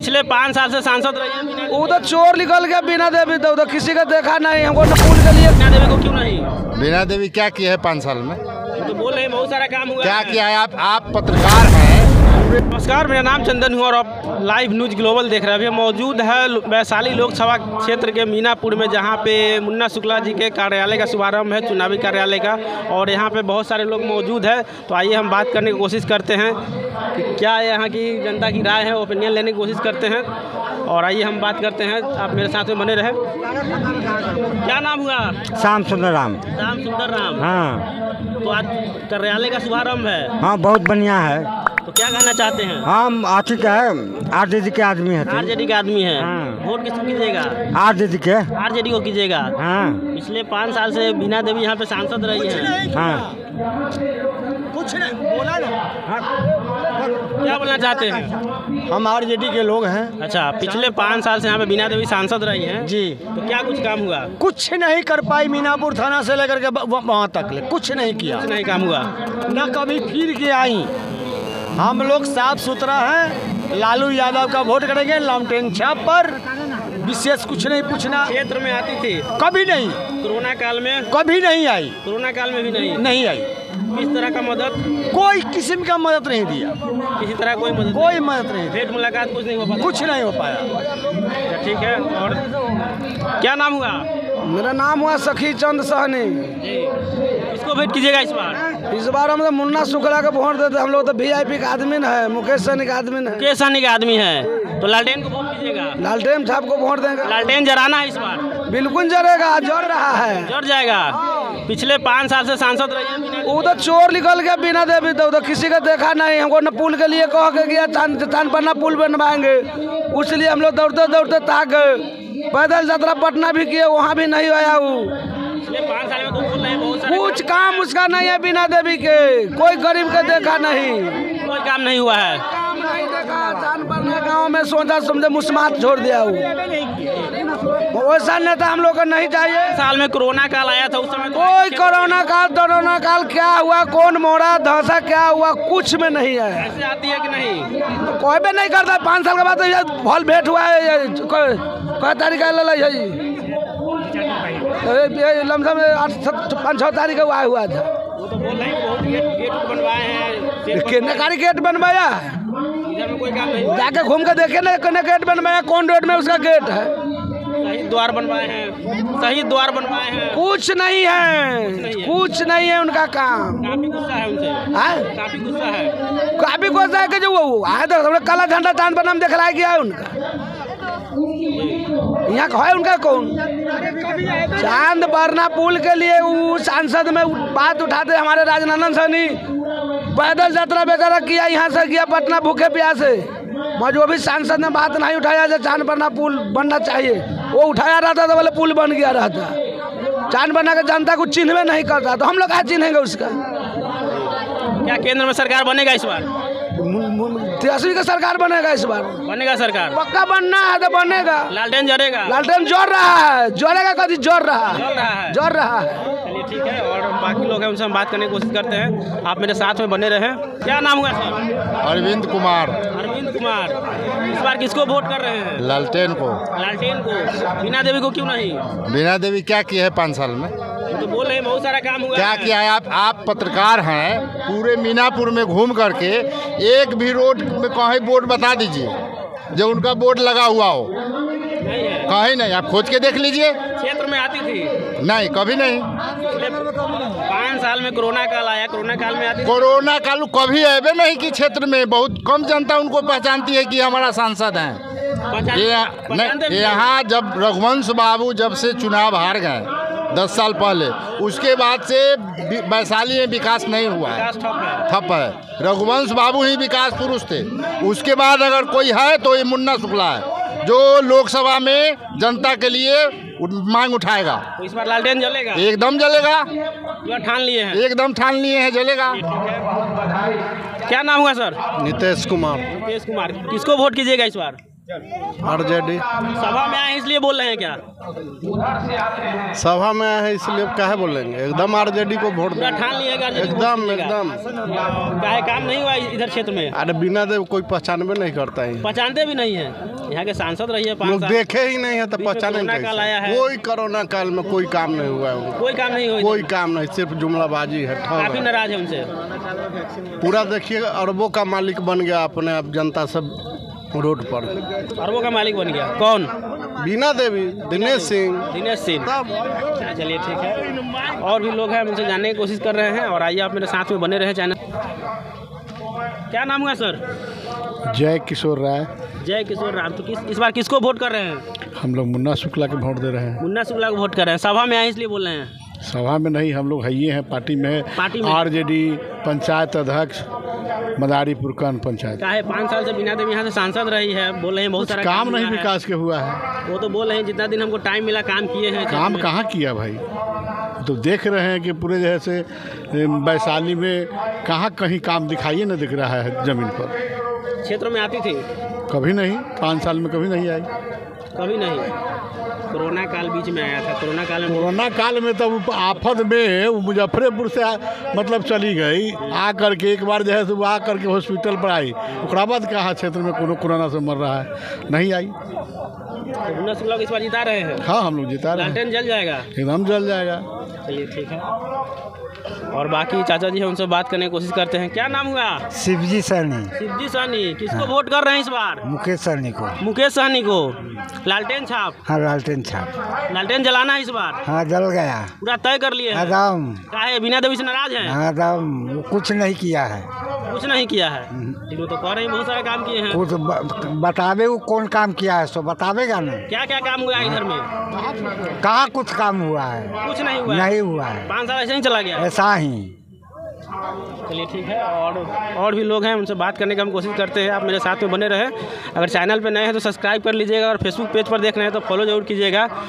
पिछले 5 साल से सांसद रही है। वो तो चोर निकल गया बीना देवी, तो किसी का देखा नहीं हमको न पुल के लिए। बीना देवी को क्यों नहीं? बीना देवी क्या किया है 5 साल में? तो बोल रहे हैं बहुत सारा काम हुआ। क्या किया है? आप पत्रकार हैं। नमस्कार, मेरा नाम चंदन हुआ और आप लाइव न्यूज ग्लोबल देख रहे हैं। अभी मौजूद है वैशाली लोकसभा क्षेत्र के मीनापुर में, जहां पे मुन्ना शुक्ला जी के कार्यालय का शुभारंभ है, चुनावी कार्यालय का, और यहां पे बहुत सारे लोग मौजूद हैं। तो आइए हम बात करने की कोशिश करते हैं कि क्या यहाँ की जनता की राय है, ओपिनियन लेने की कोशिश करते हैं। और आइए हम बात करते हैं, आप मेरे साथ में बने रहे। क्या नाम हुआ? श्याम सुंदर राम। श्याम सुंदर राम। हाँ तो आज कार्यालय का शुभारंभ है। हाँ, बहुत बढ़िया है। तो क्या कहना चाहते हैं? हम आती का है, आरजेडी के आदमी है। आरजेडी के आदमी है। हाँ। वोट किसको कीजिएगा? आरजेडी के। आरजेडी को कीजिएगा। हाँ पिछले 5 साल से बीना देवी यहाँ पे सांसद रही है। हाँ, कुछ नहीं बोला ना। क्या बोलना चाहते हैं? हम आरजेडी के लोग हैं। अच्छा, पिछले 5 साल से यहाँ पे बीना देवी सांसद रही हैं जी। तो क्या कुछ काम हुआ? कुछ नहीं कर पाई, मीनापुर थाना से लेकर के वहाँ तक ले कुछ नहीं किया। कुछ नहीं काम हुआ। न कभी फिर के आई। हम लोग साफ सुथरा हैं, लालू यादव का वोट करेंगे, लामटेन छाप पर। विशेष कुछ नहीं पूछना। क्षेत्र में आती थी? कभी नहीं। कोरोना काल में? कभी नहीं आई। कोरोना काल में भी नहीं? नहीं आई। किस तरह का मदद? कोई किस्म का मदद नहीं दिया। किसी तरह कोई मदद? कोई मदद नहीं। भेंट मुलाकात कुछ नहीं हो पाया? कुछ नहीं हो पाया। अच्छा, ठीक है। और क्या नाम हुआ? मेरा नाम हुआ सखी चंद सहनी। जी। किसको भेंट कीजिएगा इस बार? इस बार हम तो मुन्ना शुक्ला का वोट देते। हम लोग तो वीआईपी का आदमी है, मुकेश सहनी का आदमी है। मुकेश सहनी का आदमी है तो लालटेन को वोट कीजिएगा? लालटेन साहब को वोट देंगे। लालटेन जराना है इस बार? बिल्कुल जरेगा, जर रहा है। जड़ जाएगा। पिछले 5 साल से सांसद रही है। वो तो चोर निकल गया बीना देवी, तो किसी का देखा नहीं हमको न पुल के लिए कह के गया चांद पन्ना पुल बनवाएंगे, उसलिए हम लोग दौड़ते दौड़ते ताक गए। पैदल यात्रा पटना भी किए, वहाँ भी नहीं आया। वो पिछले 5 साल में तो बोल रहे हैं बहुत सारे कुछ काम उसका नहीं है बीना देवी के। कोई गरीब के देखा नहीं, कोई काम नहीं हुआ है। काम नहीं देखा। चांद पन्ना गाँव में सोचा समझे मुस्मात छोड़ दिया। वो वैसा नेता हम लोग को नहीं चाहिए। साल में कोरोना काल आया था, उस समय तो कोई कोरोना काल क्या हुआ, कौन मोड़ा धंसा क्या हुआ, कुछ में नहीं है। ऐसे आती है कि नहीं? तो कोई भी नहीं करता। 5 साल के बाद तो ये भल भेंट हुआ है। कोई तारीख है लमसम 5-6 तारीख को आया हुआ था। वो तो बोल रहे हैं बहुत गेट बनवाए हैं। कितने कारी गेट बनवाया? इधर में कोई काम नहीं हुआ। जाके घूम के देखे ना, कितने गेट बनवाया, कौन रोड में उसका गेट है। शहीद द्वार बनवाए हैं, शहीद द्वार बनवाए हैं। कुछ नहीं है, कुछ नहीं है उनका काम। काफी गुस्सा है उनसे। हाँ? काफी गुस्सा है। काफी गुस्सा है कि जो वो आए तो हमने काला झंडा चांद पर नाम दिखलाया गया है उनका। यहाँ है उनका कौन? चांद बरना पुल के लिए वो सांसद में बात उठाते हमारे राजनंदन सहनी। पैदल यात्रा बेचारा किया, यहाँ से गया पटना भूखे प्यासे। जो भी सांसद ने बात नहीं उठाया जो चांद बरना पुल बनना चाहिए, वो उठाया रहता तो बोले पुल बन गया रहता। चांद बरना के जनता को चिन्हवे नहीं करता, तो हम लोग क्या चिन्हेंगे उसका? क्या केंद्र में सरकार बनेगा इस बार? 83 का सरकार बनेगा इस बार। बनेगा सरकार? पक्का बनना है तो बनेगा। लालटेन जरेगा? लालटेन जोर रहा है, जोरेगा कभी जोर रहा है, जोर रहा है। चलिए ठीक है। और बाकी लोग हैं उनसे हम बात करने की कोशिश करते हैं। आप मेरे साथ में बने रहें। क्या नाम हुआ सर? अरविंद कुमार। अरविंद कुमार। इस बार किसको वोट कर रहे हैं? लालटेन को। लालटेन को। बीना देवी को क्यों नहीं? बीना देवी क्या किया है 5 साल में? तो बोल रहे हैं बहुत सारा काम हुआ। क्या किया है? आप पत्रकार हैं, पूरे मीनापुर में घूम करके एक भी रोड में कहीं बोर्ड बता दीजिए जो उनका बोर्ड लगा हुआ हो। नहीं है? कहीं नहीं। आप खोज के देख लीजिए। क्षेत्र में आती थी? नहीं, कभी नहीं। 5 साल में कोरोना काल आया, कोरोना काल में आती थी? कोरोना काल कभी ऐबे नहीं कि क्षेत्र में बहुत कम जनता उनको पहचानती है कि हमारा सांसद हैं। यहाँ जब रघुवंश बाबू जब से चुनाव हार गए 10 साल पहले, उसके बाद से वैशाली में विकास नहीं हुआ है, ठप है। रघुवंश बाबू ही विकास पुरुष थे। उसके बाद अगर कोई है तो ये मुन्ना शुक्ला है, जो लोकसभा में जनता के लिए मांग उठाएगा। तो इस बार लालटेन जलेगा? एकदम जलेगा। ठान लिए हैं? एकदम ठान लिए हैं, जलेगा। क्या नाम हुआ सर? नितेश कुमार। नितेश कुमार। किसको वोट कीजिएगा इस बार? आरजेडी। सभा में आए इसलिए बोल रहे हैं क्या? सभा में आए हैं इसलिए काहे बोलेंगे, एकदम आरजेडी को वोट पूरा देंगे। ठान लिएगा एकदम एकदम। काहे काम नहीं हुआ इधर क्षेत्र में? अरे बिना देव कोई पहचानबे नहीं करता है, पहचानते भी नहीं है। यहाँ के सांसद रही है 5 लोग साल, देखे ही नहीं है तो बीच में पहचाने कोरोना काल आया है। कोई कोरोना काल में कोई काम नहीं हुआ है उनको। कोई काम नहीं हुआ, कोई काम नहीं, सिर्फ जुमलाबाजी है, ठग काफी है। नाराज है उनसे। पूरा देखिए अरबों का मालिक बन गया अपने, अब जनता सब रोड पर। अरबों का मालिक बन गया कौन? बीना देवी, दिनेश सिंह। तब चलिए ठीक है। और भी लोग हैं, उनसे जानने की कोशिश कर रहे हैं। और आइए आप मेरे साथ में बने रहे चैनल। क्या नाम हुआ सर? जय किशोर राय। जय किशोर राम। तो इस बार किसको वोट कर रहे हैं? हम लोग मुन्ना शुक्ला के वोट दे रहे हैं। मुन्ना शुक्ला को वोट कर रहे हैं। सभा में आए इसलिए बोल रहे हैं? सभा में नहीं, हम लोग है हैं पार्टी में। आरजेडी पंचायत अध्यक्ष मदारीपुर का पंचायत। क्या है 5 साल से बीना देवी यहाँ से सांसद रही है, बोल रहे हैं बहुत सारा काम नहीं हुआ है। विकास के हुआ है। वो तो बोल रहे हैं जितना दिन हमको टाइम मिला काम किए हैं। काम कहाँ किया भाई? तो देख रहे हैं कि पूरे जैसे वैशाली में कहाँ कहीं काम दिखाइए न दिख रहा है ज़मीन पर। क्षेत्र में आती थी? कभी नहीं, 5 साल में कभी नहीं आई। कभी नहीं। कोरोना काल बीच में आया था। कोरोना काल में तो आफत में वो मुजफ्फरपुर से मतलब चली गई, आ करके एक बार जो है वो आ करके हॉस्पिटल पर आई। उसके बाद कहाँ क्षेत्र में कोरोना से मर रहा है, नहीं आई। तो मुन्ना शुक्ला को इस बार जिता रहे हैं? हाँ, हम लोग जिता रहे हैं। लालटेन जल जाएगा? एकदम जल जाएगा। चलिए ठीक है। और बाकी चाचा जी हैं, उनसे बात करने की कोशिश करते हैं। क्या नाम हुआ? शिवजी सहनी। शिवजी सहनी। किसको वोट कर रहे हैं इस बार? मुकेश सहनी को। मुकेश सहनी को। लालटेन छाप? हाँ, लालटेन छाप। लालटेन जलाना है इस बार? हाँ, जल गया पूरा तय कर लिए हैं? एकदम। क्या है बीना देवी से नाराज है? एकदम कुछ नहीं किया है। कुछ नहीं किया है। लेकिन तो कह रहे हैं बहुत सारा काम किए हैं। कुछ बतावे वो कौन काम किया है, सो बतावेगा ना। क्या क्या काम हुआ है इधर में? कहाँ कुछ काम हुआ है? कुछ नहीं हुआ है। नहीं हुआ है। 5 साल ऐसे ही चला गया? ऐसा ही। चलिए ठीक है। और भी लोग हैं, उनसे बात करने की हम कोशिश करते हैं। आप मेरे साथ में बने रहे। अगर चैनल पे नए हैं तो सब्सक्राइब कर लीजिएगा, और फेसबुक पेज पर देख रहे हैं तो फॉलो जरूर कीजिएगा।